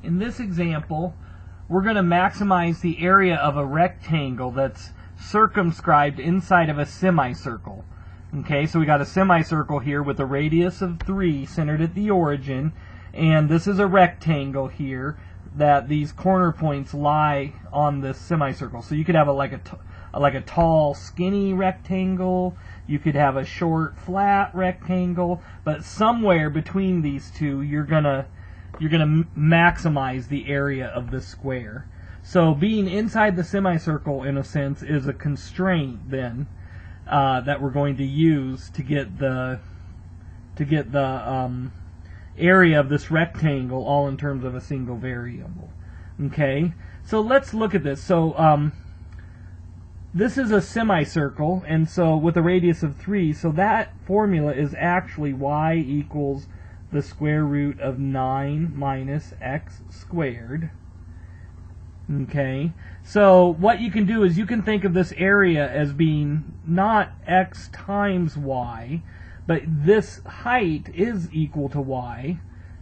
In this example, we're going to maximize the area of a rectangle that's circumscribed inside of a semicircle. Okay, so we got a semicircle here with a radius of 3 centered at the origin, and this is a rectangle here that these corner points lie on this semicircle. So you could have like a tall, skinny rectangle. You could have a short, flat rectangle. But somewhere between these two, you're gonna maximize the area of the square. So being inside the semicircle, in a sense, is a constraint then that we're going to use to get the area of this rectangle all in terms of a single variable. Okay, so let's look at this. So this is a semicircle, and so with a radius of 3, so that formula is actually y equals the square root of 9 minus x squared. Okay, so what you can do is you can think of this area as being not x times y, but this height is equal to y,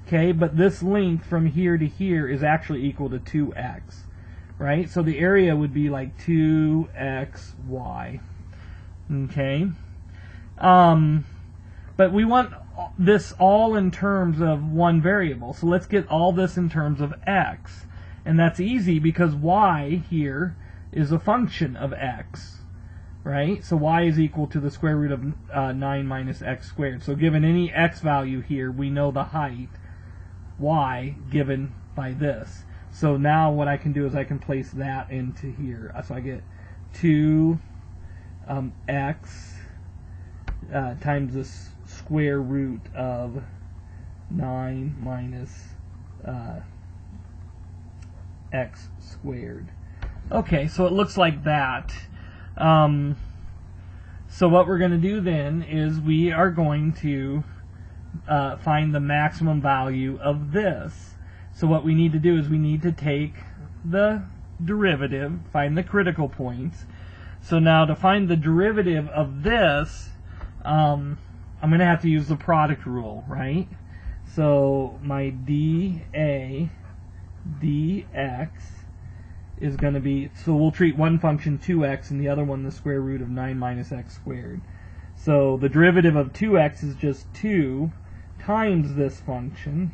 okay, but this length from here to here is actually equal to 2x, right? So the area would be like 2xy, okay? But we want this all in terms of one variable, so let's get all this in terms of x. And that's easy because y here is a function of x, right? So y is equal to the square root of 9 minus x squared. So given any x value here, we know the height, y, given by this. So now what I can do is I can place that into here. So I get 2x times the square root of 9 minus x squared. Okay, so it looks like that. So what we're going to do then is we are going to find the maximum value of this. So what we need to do is we need to take the derivative, find the critical points. So now to find the derivative of this, I'm going to have to use the product rule, right? So my dA dx is going to be, so we'll treat one function 2x and the other one the square root of 9 minus x squared. So the derivative of 2x is just 2 times this function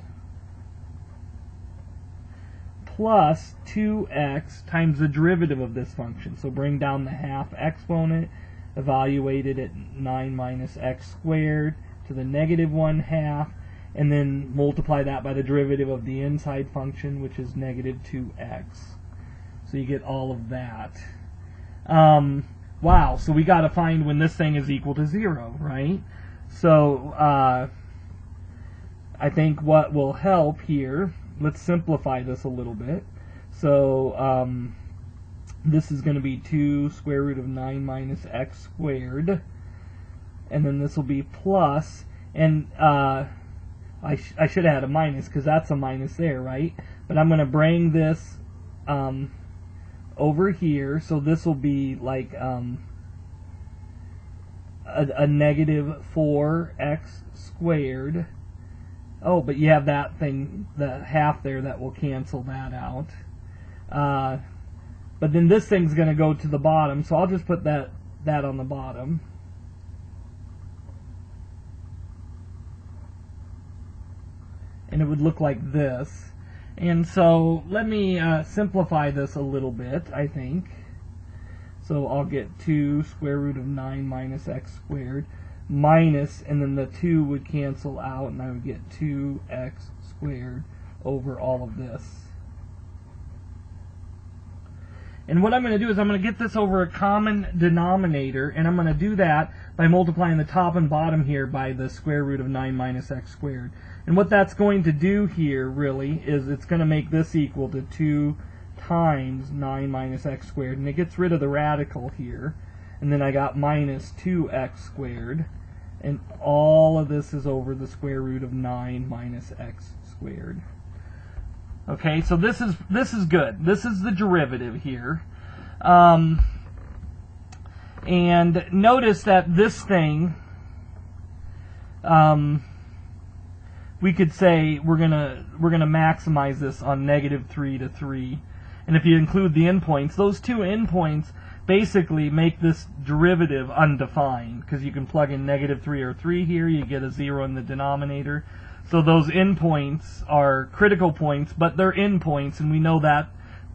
plus 2x times the derivative of this function. So bring down the half exponent, evaluate it at 9 minus x squared to the negative 1/2, and then multiply that by the derivative of the inside function, which is negative 2x. So you get all of that. Wow, so we got to find when this thing is equal to 0, right? So I think what will help here, let's simplify this a little bit. So this is going to be 2 square root of 9 minus x squared, and then this will be plus, and I should have had a minus because that's a minus there, right? But I'm going to bring this over here, so this will be like a negative 4x squared. Oh, but you have that thing, the half there, that will cancel that out. But then this thing's going to go to the bottom, so I'll just put that on the bottom. And it would look like this. And so let me simplify this a little bit, I think. So I'll get 2 square root of 9 minus x squared minus, and then the 2 would cancel out, and I would get 2x squared over all of this. And what I'm going to do is I'm going to get this over a common denominator, and I'm going to do that by multiplying the top and bottom here by the square root of 9 minus x squared. And what that's going to do here, really, is it's going to make this equal to 2 times 9 minus x squared, and it gets rid of the radical here. And then I got minus 2x squared, and all of this is over the square root of 9 minus x squared. Okay, so this is good. This is the derivative here. And notice that this thing, we could say we're gonna maximize this on -3 to 3. And if you include the endpoints, those two endpoints basically make this derivative undefined, because you can plug in -3 or 3 here, you get a 0 in the denominator. So those endpoints are critical points, but they're endpoints, and we know that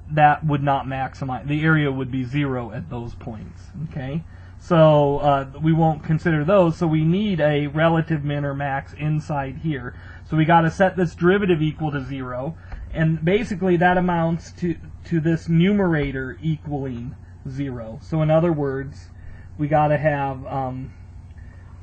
that would not maximize. The area would be 0 at those points. Okay, so we won't consider those. So we need a relative min or max inside here. So we got to set this derivative equal to 0, and basically that amounts to this numerator equaling 0. So in other words, we got to have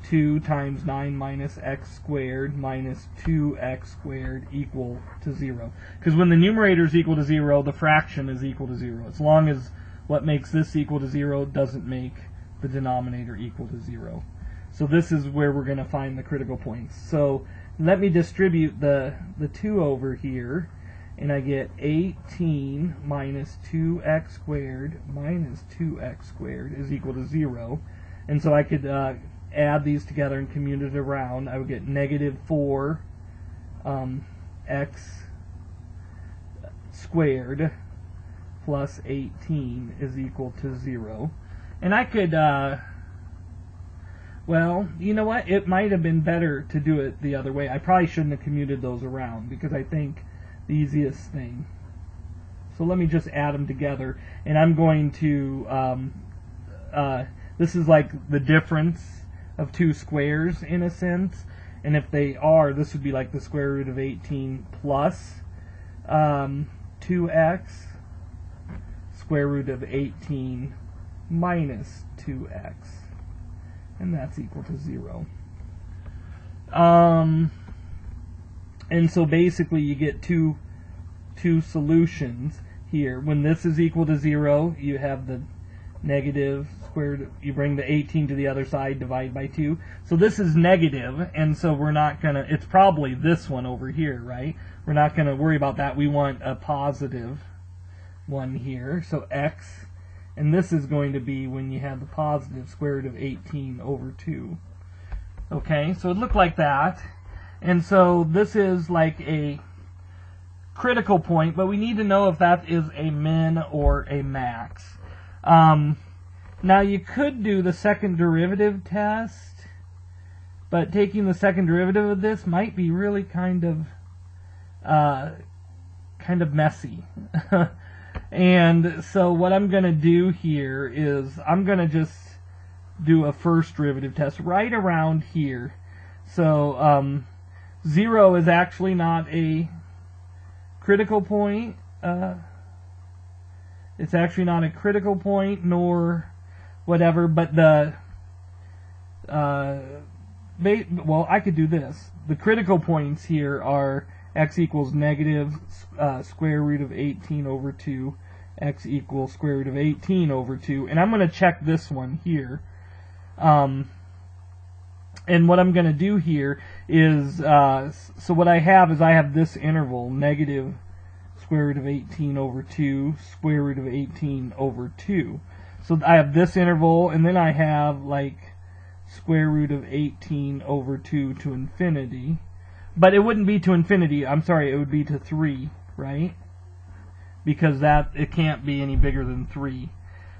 2 times 9 minus x squared minus 2x squared equal to 0. Because when the numerator is equal to 0, the fraction is equal to 0. As long as what makes this equal to 0 doesn't make the denominator equal to 0. So this is where we're going to find the critical points. So let me distribute the 2 over here, and I get 18 minus 2x squared minus 2x squared is equal to 0. And so I could add these together and commute it around. I would get -4 x squared plus 18 is equal to 0. And I could, well, you know what? It might have been better to do it the other way. I probably shouldn't have commuted those around, because I think the easiest thing. So let me just add them together, and I'm going to, this is like the difference of two squares in a sense, and if they are, this would be like the square root of 18 plus 2x, square root of 18 minus 2x, and that's equal to 0. And so basically you get two solutions here. When this is equal to 0, you have the negative squared, you bring the 18 to the other side, divide by 2. So this is negative, and so we're not going to, it's probably this one over here, right? We're not going to worry about that. We want a positive one here. So x, and this is going to be when you have the positive square root of 18 over 2. Okay, so it looked like that. And so this is like a critical point, but we need to know if that is a min or a max. Now you could do the second derivative test, but taking the second derivative of this might be really kind of messy. And so what I'm going to do here is I'm going to just do a first derivative test right around here. So 0 is actually not a critical point. It's actually not a critical point nor whatever, but the well, I could do this. The critical points here are x equals negative square root of 18 over 2, x equals square root of 18 over 2, and I'm going to check this one here. And what I'm going to do here is, so what I have is I have this interval, negative square root of 18 over 2, square root of 18 over 2. So I have this interval, and then I have like square root of 18 over 2 to infinity. But it wouldn't be to infinity, I'm sorry, it would be to 3, right? Because that, it can't be any bigger than 3.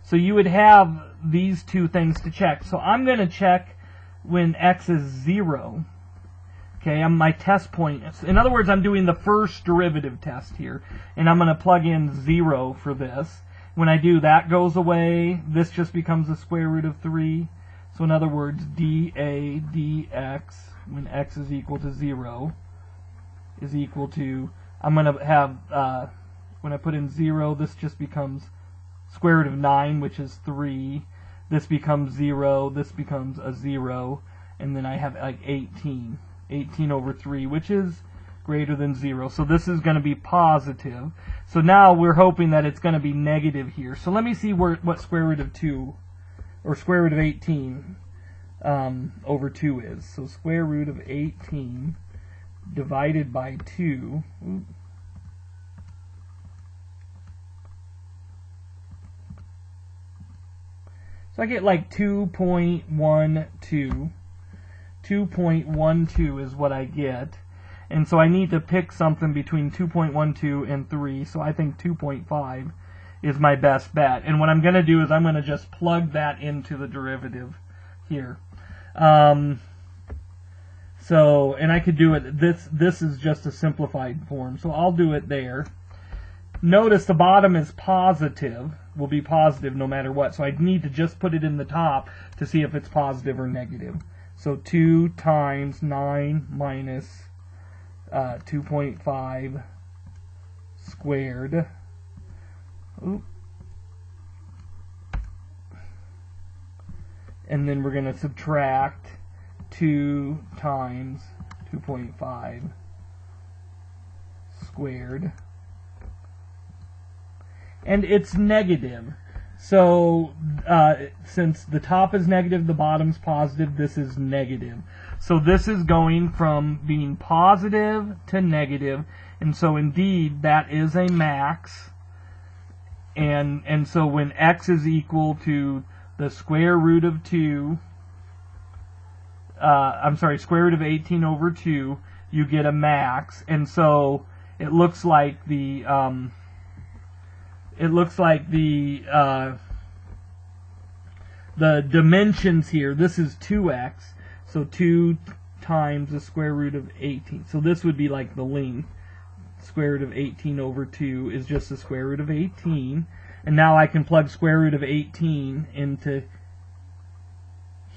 So you would have these two things to check. So I'm going to check when x is 0. Okay, my test point. In other words, I'm doing the first derivative test here, and I'm going to plug in 0 for this. When I do, that goes away. This just becomes the square root of 3. So in other words, dA dx, when x is equal to 0, is equal to, I'm going to have, when I put in 0, this just becomes square root of 9, which is 3. This becomes 0, this becomes a 0, and then I have like 18 over 3, which is greater than 0. So this is going to be positive. So now we're hoping that it's going to be negative here. So let me see what square root of 2, or square root of 18 over 2 is. So square root of 18 divided by 2. So I get like 2.12. 2.12 is what I get. And so I need to pick something between 2.12 and 3, so I think 2.5 is my best bet. And what I'm going to do is I'm going to just plug that into the derivative here. So, and I could do it, this is just a simplified form, so I'll do it there. Notice the bottom is positive, will be positive no matter what, so I need to just put it in the top to see if it's positive or negative. So 2 times 9 minus 2.5 squared. Oop. And then we're going to subtract 2 times 2.5 squared. And it's negative. So since the top is negative, the bottom's positive, this is negative. So this is going from being positive to negative, and so indeed that is a max. And so when x is equal to the square root of 2, square root of 18 over 2, you get a max. And so it looks like the dimensions here, this is 2x, so 2 times the square root of 18. So this would be like the length. Square root of 18 over 2 is just the square root of 18. And now I can plug square root of 18 into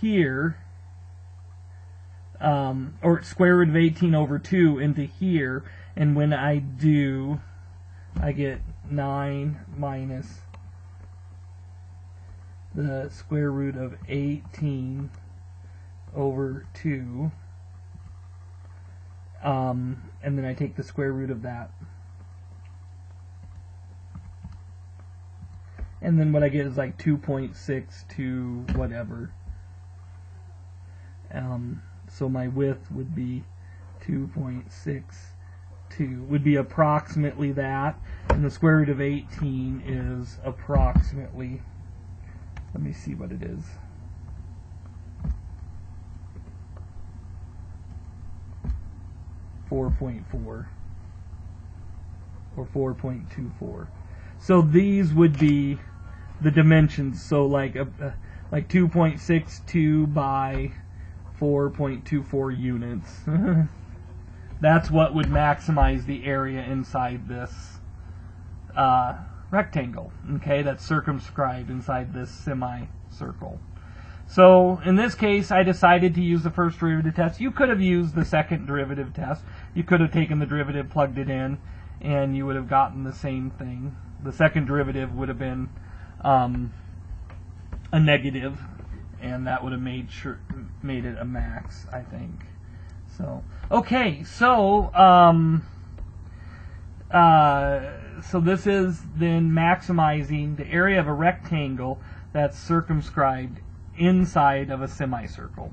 here, or square root of 18 over 2 into here, and when I do, I get 9 minus the square root of 18 over 2, and then I take the square root of that. And then what I get is like 2.62 whatever. So my width would be 2.62, would be approximately that, and the square root of 18 is approximately, let me see what it is. .4 or 4.24. So these would be the dimensions. So like 2.62 by 4.24 units. That's what would maximize the area inside this rectangle. Okay, that's circumscribed inside this semicircle. So in this case, I decided to use the first derivative test. You could have used the second derivative test. You could have taken the derivative, plugged it in, and you would have gotten the same thing. The second derivative would have been a negative, and that would have made it a max, I think. So okay, so so this is then maximizing the area of a rectangle that's circumscribed inside of a semicircle.